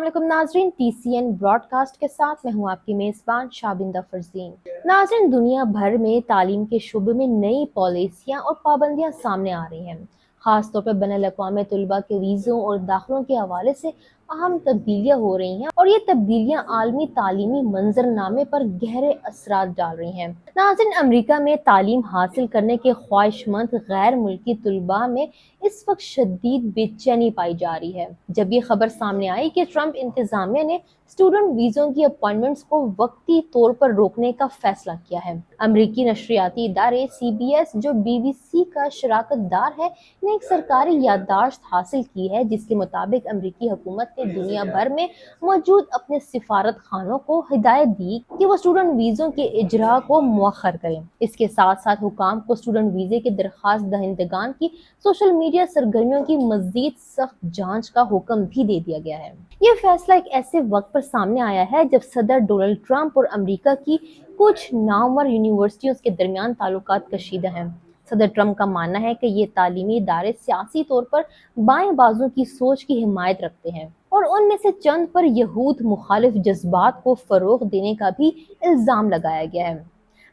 अस्सलाम नाजरीन, TCN broadcast के साथ मैं हूं आपकी मेज़बान शाबिंदा फरजीन। नाजरीन, दुनिया भर में तालीम के शुबे में नई पॉलिसियां और पाबंदियां सामने आ रही हैं। ख़ास तौर पर बैनुल-अक़वामी तलबा के वीज़ों और दाखिलों के हवाले से अहम तब्दीलियां हो रही हैं और ये तब्दीलियां आलमी तालीमी मंजरनामे पर गहरे असरात डाल रही हैं। नाज़रीन, अमेरिका में तालीम हासिल करने के ख्वाहिशमंद गैर मुल्की तलबा में इस वक्त शदीद बेचैनी पाई जा रही है, जब ये खबर सामने आई कि ट्रंप इंतजामिया ने स्टूडेंट वीज़ों की अपॉइंटमेंट्स को वक्ती तौर पर रोकने का फैसला किया है। अमरीकी नशरियाती इदारे CBS, जो BBC का शराकतदार है, ने एक सरकारी याददाश्त हासिल की है जिसके मुताबिक अमरीकी हुकूमत ने दुनिया भर में मौजूद अपने सिफारत खानों को हिदायत दी कि वो स्टूडेंट वीज़ों के इजरा को मुअख्खर करें। इसके साथ साथ हुकाम को स्टूडेंट वीज़े के दरख्वास्त दहिंदगान की सोशल मीडिया सरगर्मियों की मजीद सख्त जांच का हुक्म भी दे दिया गया है। ये फैसला एक ऐसे वक्त पर सामने आया है जब सदर डोनाल्ड ट्रंप और अमेरिका की कुछ नामवर यूनिवर्सिटियों के दरमियान ताल्लुकात कशीदा हैं। सदर ट्रंप का मानना है कि ये तालीमी इदारे सियासी तौर पर बाएं बाजू की सोच की हिमायत रखते हैं और उनमें से चंद पर यहूद मुखालिफ जज्बात को फरोग देने का भी इल्जाम लगाया गया है।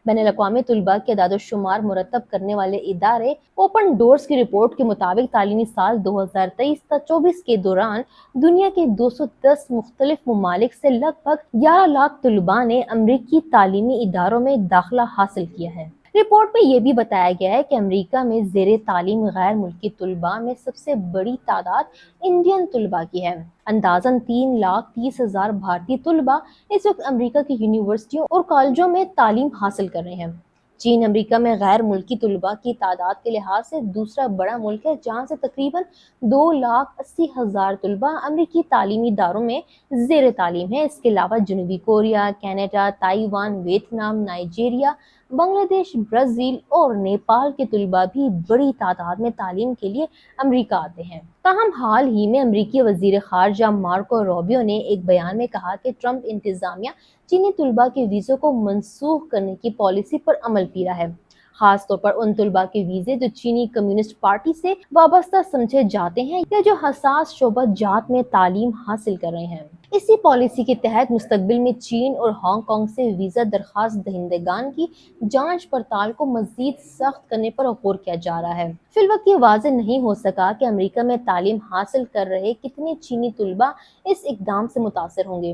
बैनुल-अक़वामी तलबा के अदाद-ओ-शुमार मुरतब करने वाले इदारे ओपन डोर्स की रिपोर्ट के मुताबिक तालीमी साल 2023-24 के दौरान दुनिया के 210 मुख्तलिफ ममालिक से लगभग 11 लाख तलबा ने अमरीकी तालीमी इदारों में दाखिला हासिल किया है। रिपोर्ट में यह भी बताया गया है कि अमेरिका में ज़ेरे तालीम गैर मुल्की तलबा में सबसे बड़ी तादाद इंडियन तलबा की है। अंदाजन 3,30,000 भारतीय तलबा इस वक्त अमेरिका की यूनिवर्सिटियों और कॉलेजों में तालीम हासिल कर रहे हैं। चीन अमेरिका में गैर मुल्की तलबा की तादाद के लिहाज से दूसरा बड़ा मुल्क है, जहाँ से तकरीबन 2,80,000 तलबा अमेरिकी तालीमी इदारों में ज़ेर तालीम है। इसके अलावा जनूबी Korea, Canada, Taiwan, Vietnam, Nigeria, Bangladesh, Brazil और नेपाल के तलबा भी बड़ी तादाद में तालीम के लिए अमेरिका आते हैं। ताहम हाल ही में अमेरिकी वज़ीर ख़ारजा मार्को रूबियो ने एक बयान में कहा कि ट्रंप इंतज़ामिया चीनी तलबा के वीज़ों को मनसूख करने की पॉलिसी पर अमल पीरा है, खास तौर पर उन तलबा के वीज़े जो चीनी कम्युनिस्ट पार्टी से वाबस्ता समझे जाते हैं या जो हसास शोबत जात में तालीम हासिल कर रहे हैं। इसी पॉलिसी के तहत मुस्तकबिल में चीन और हांगकांग से वीज़ा दरख्वास्त दहिंदगान की जांच पड़ताल को मजीद सख्त करने पर गौर किया जा रहा है। फिलवक्त ये वाज़ेह नहीं हो सका कि अमेरिका में तालीम हासिल कर रहे कितने चीनी तलबा इस इकदाम से मुतासर होंगे।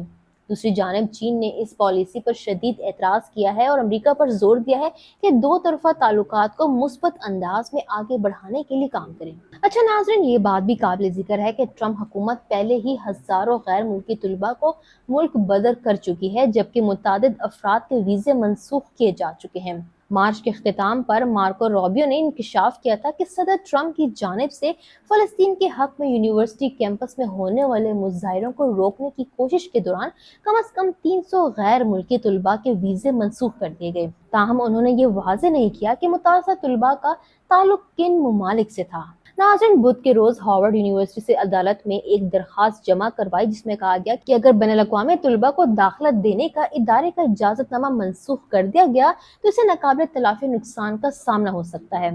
दूसरी जानिब चीन ने इस पॉलिसी पर शदीद एतराज़ किया है और अमेरिका पर जोर दिया है कि दो तरफा ताल्लुकात को मुस्बत अंदाज में आगे बढ़ाने के लिए काम करें। अच्छा नाज़रीन, ये बात भी काबिल ज़िक्र है कि ट्रंप हुकूमत पहले ही हज़ारों गैर मुल्की तलबा को मुल्क बदर कर चुकी है, जबकि मुतादिद अफराद के वीज़े मनसूख किए जा चुके हैं। मार्च के अख्तिताम पर मार्को रूबियो ने इंकशाफ किया था कि सदर ट्रंप की जानिब से फ़लस्तीन के हक में यूनिवर्सिटी कैंपस में होने वाले मुजाहिरों को रोकने की कोशिश के दौरान कम से कम 300 गैर मुल्की तलबा के वीज़े मनसूख कर दिए गए। ताहम उन्होंने ये वाज़ेह नहीं किया कि मुतासर तलबा का ताल्लुक किन ममालिक से था। नाज़रीन, बुध के रोज हार्वर्ड यूनिवर्सिटी से अदालत में एक दरखास्त जमा करवाई जिसमें कहा गया कि अगर बैनुल-अक़वामी तलबा को दाखिला देने का इदारे का इजाज़तनामा मनसूख कर दिया गया तो इसे नाकाबिल तलाफ़ी नुकसान का सामना हो सकता है।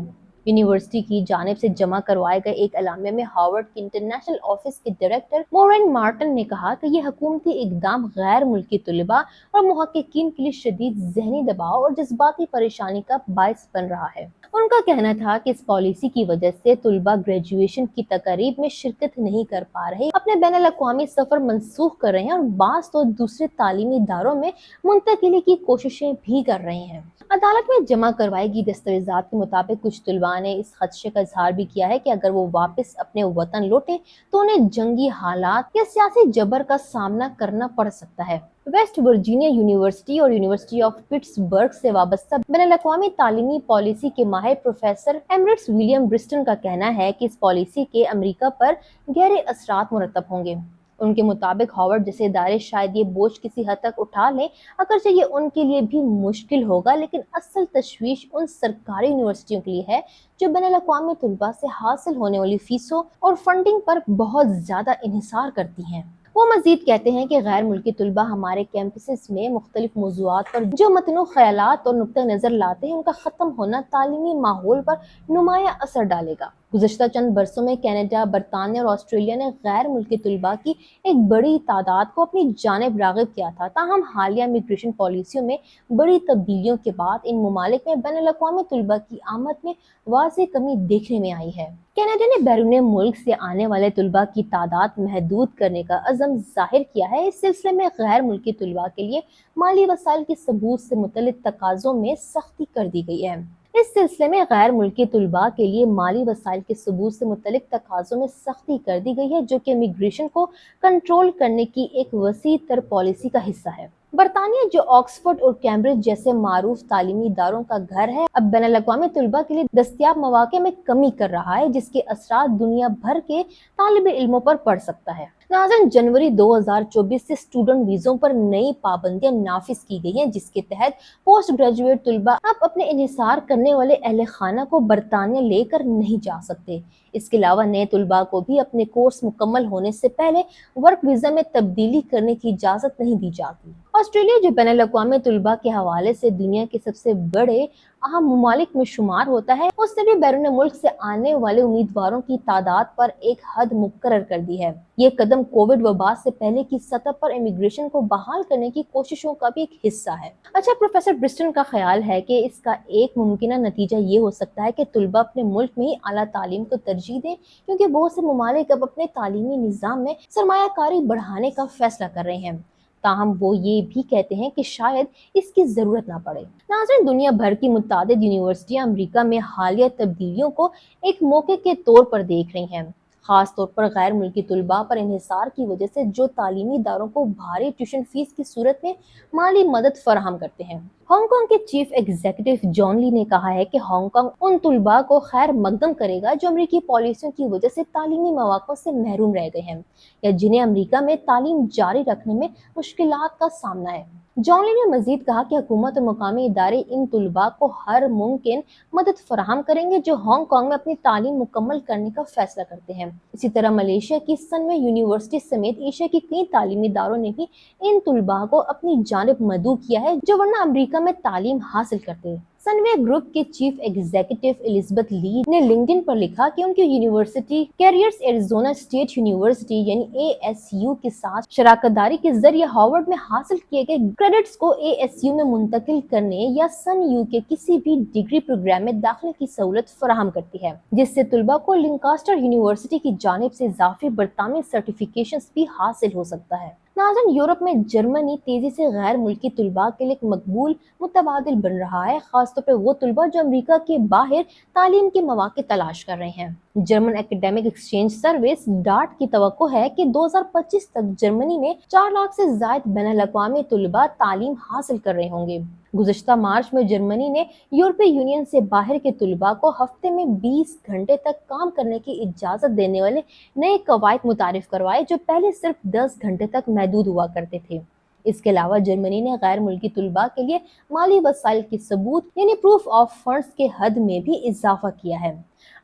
यूनिवर्सिटी की जानिब से जमा करवाए गए एक एलामिया में हार्वर्ड के इंटरनेशनल ऑफिस के डायरेक्टर मोरेन मार्टिन ने कहा कि यह हुकूमती इकदाम गैर मुल्की तलबा और मुहक्किकीन के लिए शदीद ज़हनी दबाव और जज्बाती परेशानी का बायस बन रहा है। उनका कहना था कि इस पॉलिसी की वजह से तलबा ग्रेजुएशन की तकरीब में शिरकत नहीं कर पा रहे, अपने बैनुल-अक़वामी सफर मनसूख कर रहे हैं और बास तो दूसरे तालीमी इदारों में मुंतकिली की कोशिशें भी कर रहे हैं। अदालत में जमा करवाई गई दस्तावेजात के मुताबिक कुछ तलबा ने इस खदशे का इजहार भी किया है कि अगर वो वापस अपने वतन लौटे तो उन्हें जंगी हालात या सियासी जबर का सामना करना पड़ सकता है। वेस्ट वर्जीनिया यूनिवर्सिटी और यूनिवर्सिटी ऑफ पिट्सबर्ग से वाबस्ता बैनुल-अक़वामी तालीमी पॉलिसी के माहिर प्रोफेसर एमरिट्स विलियम ब्रिस्टन का कहना है कि इस पॉलिसी के अमेरिका पर गहरे असरात मुरतब होंगे। उनके मुताबिक हार्वर्ड जैसे इदारे शायद ये बोझ किसी हद तक उठा लें, अगरचे ये उनके लिए भी मुश्किल होगा, लेकिन असल तशवीश उन सरकारी यूनिवर्सिटियों के लिए है जो बैनुल-अक़वामी तलबा से हासिल होने वाली फीसों और फंडिंग पर बहुत ज़्यादा इन्हिसार करती हैं। वो मजीद कहते हैं कि गैर मुल्की तलबा हमारे कैंपसेस में मुख्तलिफ मौज़ूआत पर जो मतनू ख्यालात और नुक्ता नज़र लाते हैं, उनका ख़त्म होना तालीमी माहौल पर नुमाया असर डालेगा। गुज़श्ता चंद बरसों में कनाडा, बरतानिया और ऑस्ट्रेलिया ने गैर मुल्की तलबा की एक बड़ी तादाद को अपनी जानिब राग़िब किया था। ताहम हालिया इमिग्रेशन पॉलिसियों में बड़ी तब्दीलियों के बाद इन ममालिक में बैनुल-अक़वामी तलबा की आमद में वाज़ेह कमी देखने में आई है। कनाडा ने बैरून मुल्क से आने वाले तलबा की तादाद महदूद करने का अज़म ज़ाहिर किया है। इस सिलसिले में गैर मुल्की तलबा के लिए माली वसाइल के सबूत से मुतल्लिक़ तकाज़ों में सख्ती कर दी गई है। इस सिलसिले में गैर मुल्की तलबा के लिए माली वसाइल के सबूत से मुतल्लिक़ तकाज़ों में सख्ती कर दी गई है, जो कि इमिग्रेशन को कंट्रोल करने की एक वसी तर पॉलिसी का हिस्सा है। बरतानिया, जो ऑक्सफोर्ड और कैम्ब्रिज जैसे मारूफ तालीमी इदारों का घर है, अब बैनुल-अक़वामी तलबा के लिए दस्तयाब मौक़े में कमी कर रहा है, जिसके असरात दुनिया भर के तालिब इल्मों पर पड़ सकता है। नाज़रीन, जनवरी 2024 से स्टूडेंट वीज़ों पर नई पाबंदियां नाफिज की गई हैं, जिसके तहत पोस्ट ग्रेजुएट तलबा अब अपने इन्हिसार करने वाले अहले खाना को बरतानिया लेकर नहीं जा सकते। इसके अलावा नए तलबा को भी अपने कोर्स मुकम्मल होने से पहले वर्क वीज़ा में तब्दीली करने की इजाज़त नहीं दी जाती। ऑस्ट्रेलिया, जो बैनुल-अक़वामी तलबा के हवाले से दुनिया के सबसे बड़े अहम ममालिक में शुमार होता है, उसने भी बैरून मुल्क से आने वाले उम्मीदवारों की तादाद पर एक हद मुकर्रर कर दी है। ये कदम कोविड वबा से पहले की सतह पर इमिग्रेशन को बहाल करने की कोशिशों का भी एक हिस्सा है। अच्छा, प्रोफेसर ब्रिस्टन का ख्याल है कि इसका एक मुमकिन नतीजा ये हो सकता है कि तलबा अपने मुल्क में ही आला तालीम को तरजीह दें, क्योंकि बहुत से ममालिक अब अपने तालीमी निज़ाम में सरमायाकारी बढ़ाने का फैसला कर रहे हैं। ताहम वो ये भी कहते हैं कि शायद इसकी ज़रूरत ना पड़े। नाज़रीन, दुनिया भर की मुतादिद यूनिवर्सिटियाँ अमरीका में हालिया तब्दीलियों को एक मौके के तौर पर देख रही हैं, खास तौर पर गैर मुल्की तलबा पर इन्हिसार की वजह से, जो तालीमी इदारों को भारी ट्यूशन फीस की सूरत में माली मदद फराहम करते हैं। हांगकांग के चीफ एग्जीक्यूटिव जॉन ली ने कहा है कि हांगकांग उन तलबा को खैर मकदम करेगा जो अमरीकी पॉलिसियों की वजह से तालीमी मौक़ों से महरूम रह गए हैं या जिन्हें अमरीका में तालीम जारी रखने में मुश्किलात का सामना है। जॉन ली ने मजीद कहा कि हुकूमत और मुकामी इदारे इन तलबा को हर मुमकिन मदद फराहम करेंगे जो हांगकांग में अपनी तालीम मुकम्मल करने का फैसला करते हैं। इसी तरह मलेशिया की सनवे यूनिवर्सिटी समेत एशिया की कई तालीमी इदारों ने भी इन तलबा को अपनी जानिब मदऊ किया है, जो वरना अमरीका में तालीम हासिल करते हैं। सनवे ग्रुप के चीफ एग्जीक्यूटिव एलिजाबेथ ली ने लिंक्डइन पर लिखा कि उनकी university carriers Arizona state university यानी ASU के साथ शराकतदारी के जरिए हार्वर्ड में हासिल किए गए क्रेडिट्स को ASU में मुंतकिल करने या सन यू के किसी भी डिग्री प्रोग्राम में दाखिले की सहूलत फराहम करती है, जिससे तलबा को लिंकास्टर यूनिवर्सिटी की जानिब से इजाफी बरतानवी सर्टिफिकेशन भी हासिल हो सकता है। नाज़रीन, यूरोप में जर्मनी तेजी से गैर मुल्की तलबा के लिए एक मकबूल मुतबादिल बन रहा है, खासतौर पर वो तलबा जो अमरीका के बाहर तालीम के मौके तलाश कर रहे हैं। German academic exchange service dart की तवक्को है कि 2025 तक जर्मनी में 4 लाख से ज़ायद बैनुल-अक़वामी तलबा तालीम हासिल कर रहे होंगे। गुज़श्ता मार्च में जर्मनी ने यूरोपीय यूनियन से बाहर के तलबा को हफ्ते में 20 घंटे तक काम करने की इजाज़त देने वाले नए कवायद मुतारिफ करवाए, जो पहले सिर्फ 10 घंटे तक महदूद हुआ करते थे। इसके अलावा जर्मनी ने गैर मुल्की तलबा के लिए माली वसाइल के सबूत यानी प्रूफ ऑफ फंड्स के हद में भी इजाफा किया है।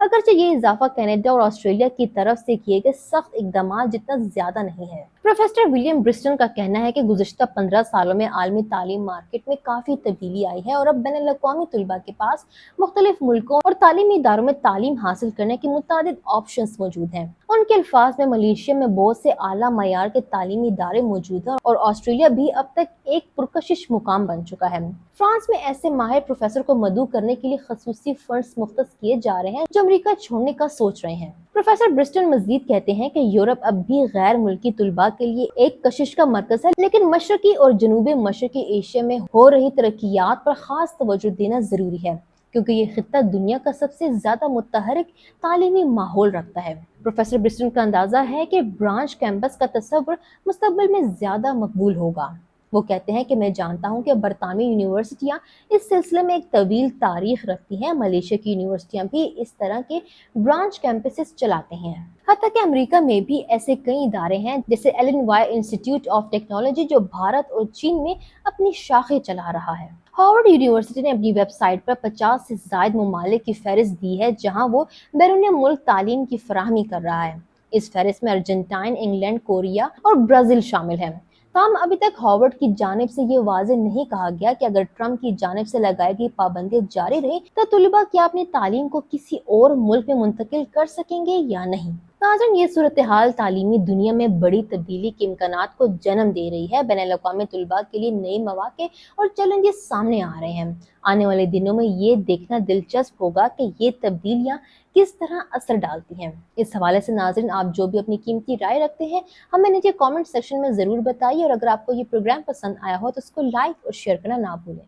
अगरचे ये इजाफा कनाडा और ऑस्ट्रेलिया की तरफ से किए गए सख्त इकदाम जितना ज्यादा नहीं है। प्रोफेसर विलियम ब्रिस्टन का कहना है कि गुज़श्ता 15 सालों में आलमी तालीम मार्केट में काफी तब्दीली आई है और अब बैनुल-अक़वामी तलबा के पास मुख्तलिफ मुल्कों और तालीमी इदारों में तालीम हासिल करने के मुतादिद ऑप्शंस मौजूद हैं। उनके अल्फाज में मलेशिया में बहुत से आला मयार के तालीमी इदारे मौजूद हैं और ऑस्ट्रेलिया भी अब तक एक पुरकशिश मुकाम बन चुका है। फ्रांस में ऐसे माहिर प्रोफेसर को मदऊ करने के लिए खसूसी फंड्स मुख्तस किए जा रहे हैं जो अमरीका छोड़ने का सोच रहे हैं। प्रोफेसर ब्रिस्टन मजीद कहते हैं कि यूरोप अब भी गैर मुल्की तलबा के लिए एक कशिश का मरकज है, लेकिन मशरकी और जनूबी मशरकी एशिया में हो रही तरक्कियात पर खास तवज्जो देना जरूरी है, क्योंकि ये खित्ता दुनिया का सबसे ज्यादा मुतहरिक तालीमी माहौल रखता है। प्रोफेसर ब्रिस्टन का अंदाजा है कि ब्रांच कैंपस का तस्वुर मुस्तकबिल में ज्यादा मकबूल होगा। वो कहते हैं कि मैं जानता हूं कि बरतानवी यूनिवर्सिटियां इस सिलसिले में एक तवील तारीख रखती हैं। मलेशिया की यूनिवर्सिटियां भी इस तरह के ब्रांच कैंपसेस चलाते हैं। हत्ता कि अमेरिका में भी ऐसे कई इदारे हैं, जैसे एलन वाई इंस्टीट्यूट ऑफ टेक्नोलॉजी, जो भारत और चीन में अपनी शाखें चला रहा है। हार्वर्ड यूनिवर्सिटी ने अपनी वेबसाइट पर 50 से ज़ायद ममालिक की फहरिस्त दी है जहां वो बैरून मुल्क तालीम की फराहमी कर रहा है। इस फहरिस्त में अर्जेंटाइन, इंग्लैंड, कोरिया और ब्राज़ील शामिल हैं। तमाम अभी तक हॉवर्ड की जानिब से ये वाज़ेह नहीं कहा गया कि अगर ट्रंप की जानिब से लगाई गई पाबंदियां जारी रही तो तलबा क्या अपनी तालीम को किसी और मुल्क में मुंतकिल कर सकेंगे या नहीं। नाज़रीन, ये सूरत हाल तालीमी दुनिया में बड़ी तब्दीली के इम्कानात को जन्म दे रही है। बैनुल-अक़वामी तलबा के लिए नए मौक़े और चैलेंजेस सामने आ रहे हैं। आने वाले दिनों में ये देखना दिलचस्प होगा कि ये तब्दीलियां किस तरह असर डालती हैं। इस हवाले से नाज़रीन, आप जो भी अपनी कीमती राय रखते हैं हमें नीचे कमेंट सेक्शन में ज़रूर बताइए, और अगर आपको ये प्रोग्राम पसंद आया हो तो उसको लाइक और शेयर करना ना भूलें।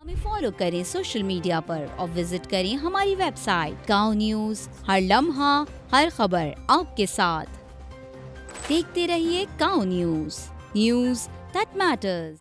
हमें फॉलो करें सोशल मीडिया पर और विजिट करें हमारी वेबसाइट गाँव न्यूज़, हर लम्हा हर खबर आपके साथ। देखते रहिए गाँव न्यूज़, न्यूज़ दैट मैटर्स।